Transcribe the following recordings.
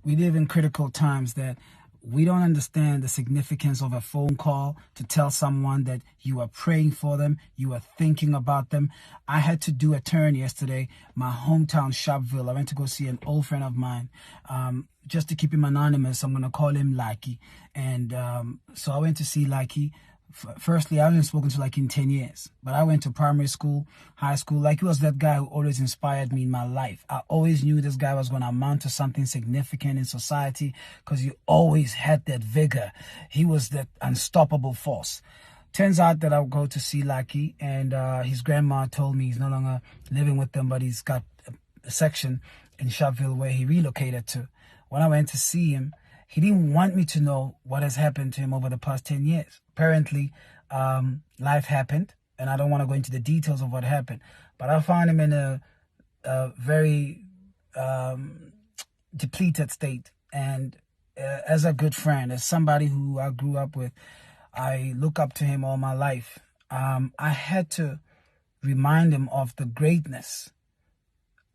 we live in critical times that we don't understand the significance of a phone call to tell someone that you are praying for them, you are thinking about them. I had to do a turn yesterday, my hometown, Sharpeville. I went to go see an old friend of mine. Just to keep him anonymous, I'm going to call him Lucky. And so I went to see Lucky. Firstly, I haven't spoken to Lucky in 10 years, but I went to primary school, high school. Lucky was that guy who always inspired me in my life. I always knew this guy was going to amount to something significant in society because he always had that vigor. He was that unstoppable force. Turns out that I'll go to see Lucky, and his grandma told me he's no longer living with them, but he's got a section in Sharpeville where he relocated to. When I went to see him, he didn't want me to know what has happened to him over the past 10 years. Apparently, life happened, and I don't want to go into the details of what happened. But I found him in a very depleted state. And as a good friend, as somebody who I grew up with, I look up to him all my life. I had to remind him of the greatness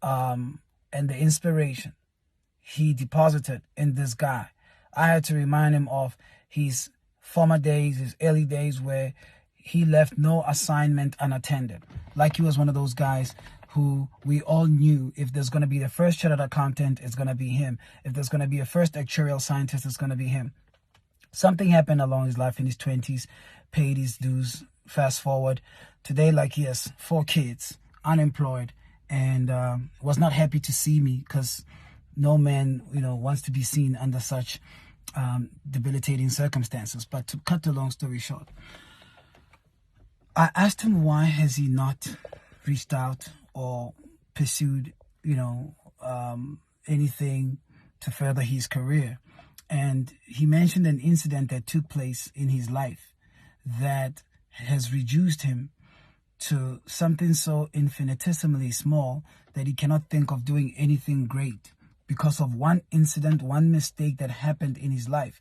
and the inspiration he deposited in this guy. I had to remind him of his former days, his early days where he left no assignment unattended. Like he was one of those guys who we all knew if there's going to be the first chartered accountant, it's going to be him. If there's going to be a first actuarial scientist, it's going to be him. Something happened along his life in his 20s, paid his dues. Fast forward, today like he has 4 kids, unemployed, and was not happy to see me because no man, wants to be seen under such debilitating circumstances. But to cut the long story short, I asked him why has he not reached out or pursued, anything to further his career. And he mentioned an incident that took place in his life that has reduced him to something so infinitesimally small that he cannot think of doing anything great because of one incident, one mistake that happened in his life.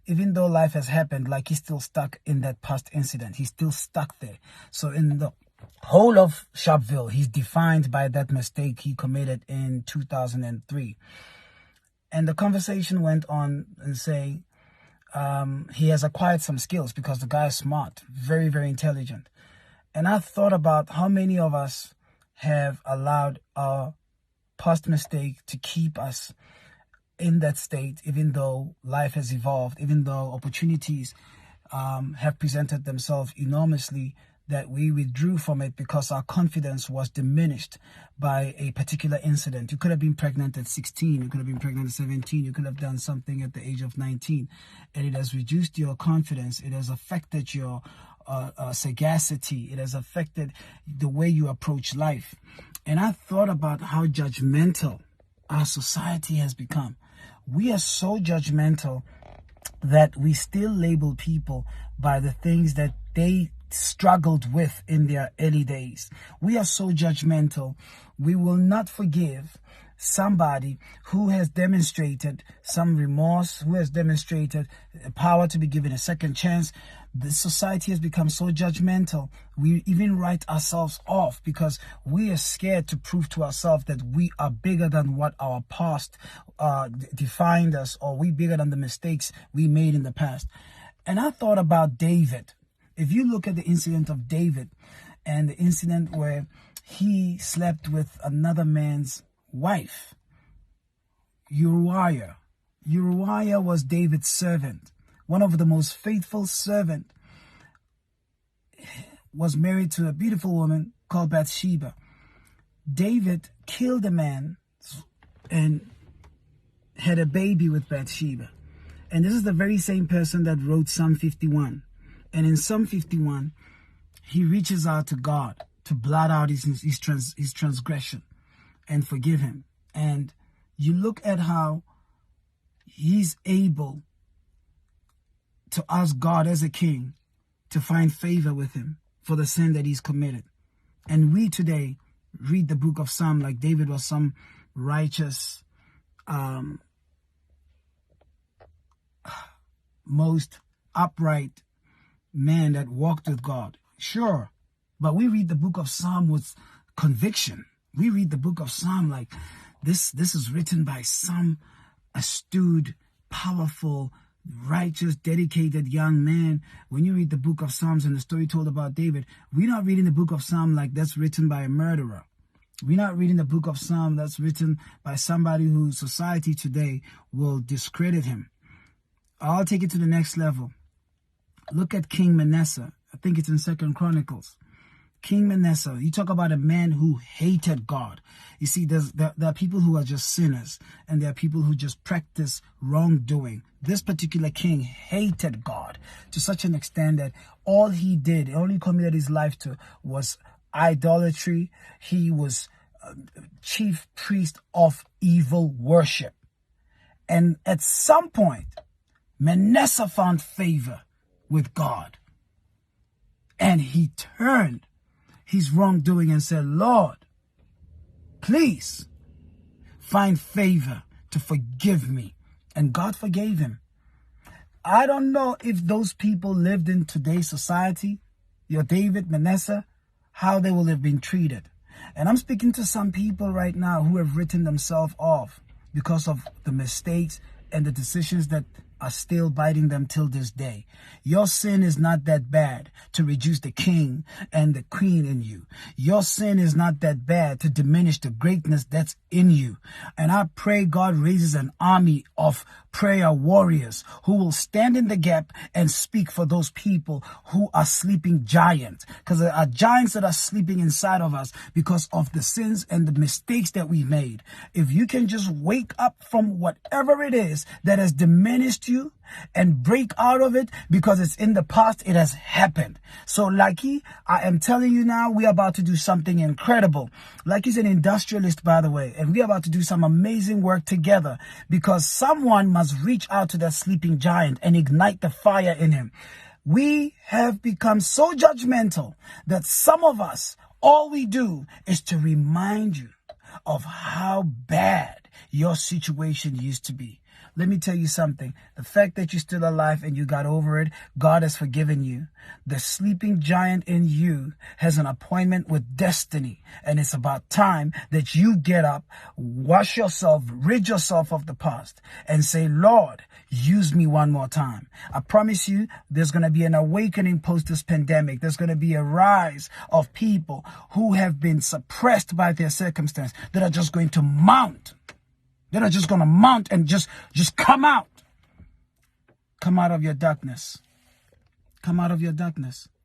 Even though life has happened, like he's still stuck in that past incident. He's still stuck there. So in the whole of Sharpeville, he's defined by that mistake he committed in 2003. And the conversation went on and say he has acquired some skills because the guy is smart, very, very intelligent. And I thought about how many of us have allowed our past mistake to keep us in that state, even though life has evolved, even though opportunities have presented themselves enormously, that we withdrew from it because our confidence was diminished by a particular incident. You could have been pregnant at 16, you could have been pregnant at 17, you could have done something at the age of 19, and it has reduced your confidence, it has affected your sagacity, it has affected the way you approach life. And I thought about how judgmental our society has become. We are so judgmental that we still label people by the things that they struggled with in their early days. We are so judgmental. We will not forgive somebody who has demonstrated some remorse, who has demonstrated power to be given a second chance. The society has become so judgmental. We even write ourselves off because we are scared to prove to ourselves that we are bigger than what our past defined us, or we bigger than the mistakes we made in the past. And I thought about David. If you look at the incident of David and the incident where he slept with another man's wife, Uriah was David's servant, one of the most faithful servant, was married to a beautiful woman called Bathsheba. David killed a man and had a baby with Bathsheba. And this is the very same person that wrote Psalm 51. And in Psalm 51, he reaches out to God to blot out his transgression and forgive him. And you look at how he's able to ask God as a king to find favor with him for the sin that he's committed. And we today read the book of Psalm like David was some righteous, most upright man that walked with God. Sure, but we read the book of Psalm with conviction. We read the book of Psalm like this is written by some astute, powerful, righteous, dedicated young man. When you read the book of Psalms and the story told about David, we're not reading the book of Psalms like that's written by a murderer. We're not reading the book of Psalms that's written by somebody who society today will discredit him. I'll take it to the next level. Look at King Manasseh. I think it's in 2 Chronicles. King Manasseh, you talk about a man who hated God. You see, there are people who are just sinners, and there are people who just practice wrongdoing. This particular king hated God to such an extent that all he committed his life to was idolatry. He was chief priest of evil worship. And at some point, Manasseh found favor with God. And he turned his wrongdoing and said, Lord, please find favor to forgive me. And God forgave him. I don't know if those people lived in today's society, your David, Manasseh, how they will have been treated. And I'm speaking to some people right now who have written themselves off because of the mistakes and the decisions that are still biting them till this day. Your sin is not that bad to reduce the king and the queen in you. Your sin is not that bad to diminish the greatness that's in you. And I pray God raises an army of prayer warriors who will stand in the gap and speak for those people who are sleeping giants. Because there are giants that are sleeping inside of us because of the sins and the mistakes that we've made. If you can just wake up from whatever it is that has diminished you and break out of it, because it's in the past, it has happened. So Lucky, I am telling you now, we're about to do something incredible. Lucky's an industrialist, by the way, and we're about to do some amazing work together, because someone must reach out to that sleeping giant and ignite the fire in him. We have become so judgmental that some of us, all we do is to remind you of how bad your situation used to be. Let me tell you something. The fact that you're still alive and you got over it, God has forgiven you. The sleeping giant in you has an appointment with destiny. And it's about time that you get up, wash yourself, rid yourself of the past, and say, Lord, use me one more time. I promise you, there's going to be an awakening post this pandemic. There's going to be a rise of people who have been suppressed by their circumstance that are just going to mount. And just come out. Come out of your darkness. Come out of your darkness.